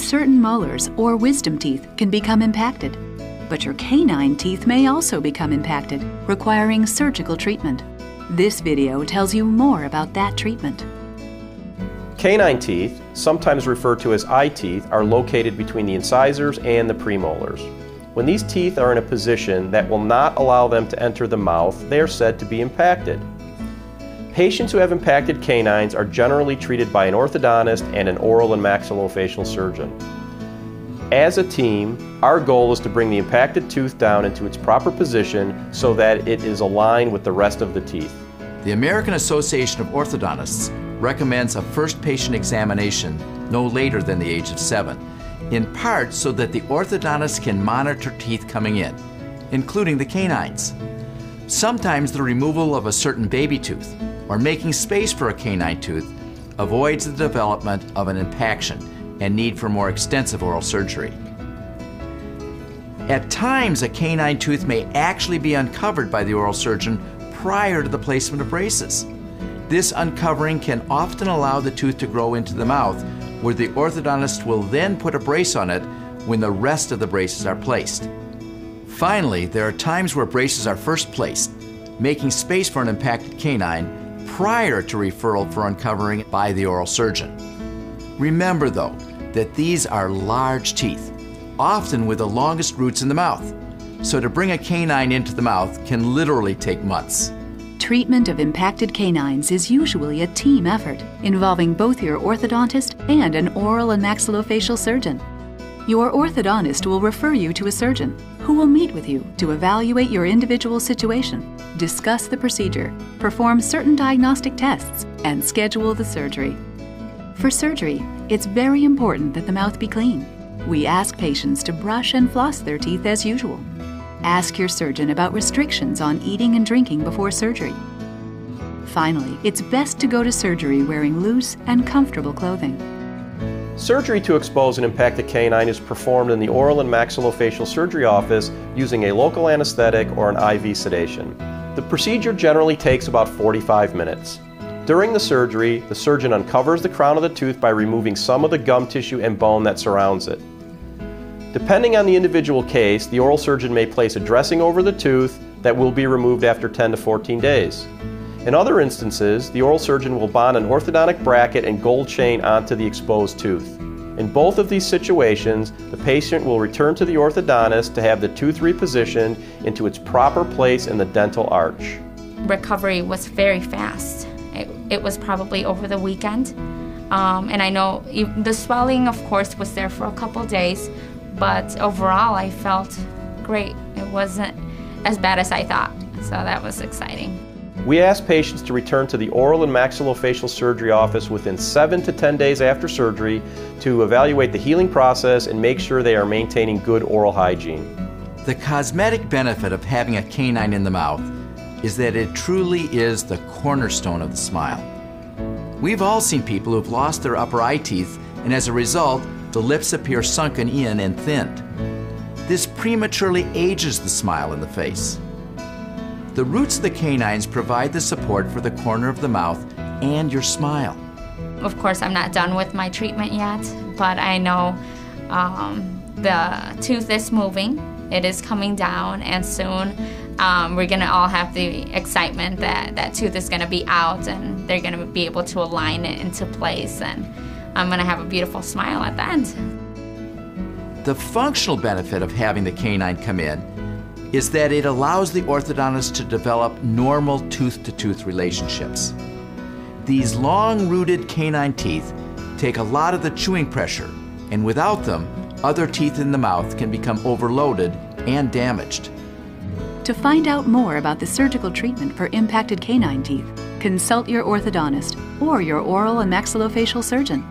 certain molars or wisdom teeth can become impacted, but your canine teeth may also become impacted, requiring surgical treatment. This video tells you more about that treatment. Canine teeth, sometimes referred to as eye teeth, are located between the incisors and the premolars. When these teeth are in a position that will not allow them to enter the mouth, they are said to be impacted. Patients who have impacted canines are generally treated by an orthodontist and an oral and maxillofacial surgeon. As a team, our goal is to bring the impacted tooth down into its proper position so that it is aligned with the rest of the teeth. The American Association of Orthodontists recommends a first patient examination no later than the age of 7, in part so that the orthodontist can monitor teeth coming in, including the canines. Sometimes the removal of a certain baby tooth or making space for a canine tooth avoids the development of an impaction and need for more extensive oral surgery. At times, a canine tooth may actually be uncovered by the oral surgeon prior to the placement of braces. This uncovering can often allow the tooth to grow into the mouth, where the orthodontist will then put a brace on it when the rest of the braces are placed. Finally, there are times where braces are first placed, making space for an impacted canine prior to referral for uncovering by the oral surgeon. Remember, though, that these are large teeth, often with the longest roots in the mouth, so to bring a canine into the mouth can literally take months. Treatment of impacted canines is usually a team effort involving both your orthodontist and an oral and maxillofacial surgeon. Your orthodontist will refer you to a surgeon who will meet with you to evaluate your individual situation, discuss the procedure, perform certain diagnostic tests, and schedule the surgery. For surgery, it's very important that the mouth be clean. We ask patients to brush and floss their teeth as usual. Ask your surgeon about restrictions on eating and drinking before surgery. Finally, it's best to go to surgery wearing loose and comfortable clothing. Surgery to expose an impacted canine is performed in the oral and maxillofacial surgery office using a local anesthetic or an IV sedation. The procedure generally takes about 45 minutes. During the surgery, the surgeon uncovers the crown of the tooth by removing some of the gum tissue and bone that surrounds it. Depending on the individual case, the oral surgeon may place a dressing over the tooth that will be removed after 10 to 14 days. In other instances, the oral surgeon will bond an orthodontic bracket and gold chain onto the exposed tooth. In both of these situations, the patient will return to the orthodontist to have the tooth repositioned into its proper place in the dental arch. Recovery was very fast. It was probably over the weekend. And I know the swelling, of course, was there for a couple days, but overall I felt great. It wasn't as bad as I thought, so that was exciting. We ask patients to return to the oral and maxillofacial surgery office within 7 to 10 days after surgery to evaluate the healing process and make sure they are maintaining good oral hygiene. The cosmetic benefit of having a canine in the mouth is that it truly is the cornerstone of the smile. We've all seen people who've lost their upper eye teeth, and as a result, the lips appear sunken in and thinned. This prematurely ages the smile in the face. The roots of the canines provide the support for the corner of the mouth and your smile. Of course, I'm not done with my treatment yet, but I know the tooth is moving. It is coming down, and soon we're gonna all have the excitement that that tooth is gonna be out and they're gonna be able to align it into place, and I'm gonna have a beautiful smile at the end. The functional benefit of having the canine come in is that it allows the orthodontist to develop normal tooth-to-tooth relationships. These long-rooted canine teeth take a lot of the chewing pressure, and without them, other teeth in the mouth can become overloaded and damaged. To find out more about the surgical treatment for impacted canine teeth, consult your orthodontist or your oral and maxillofacial surgeon.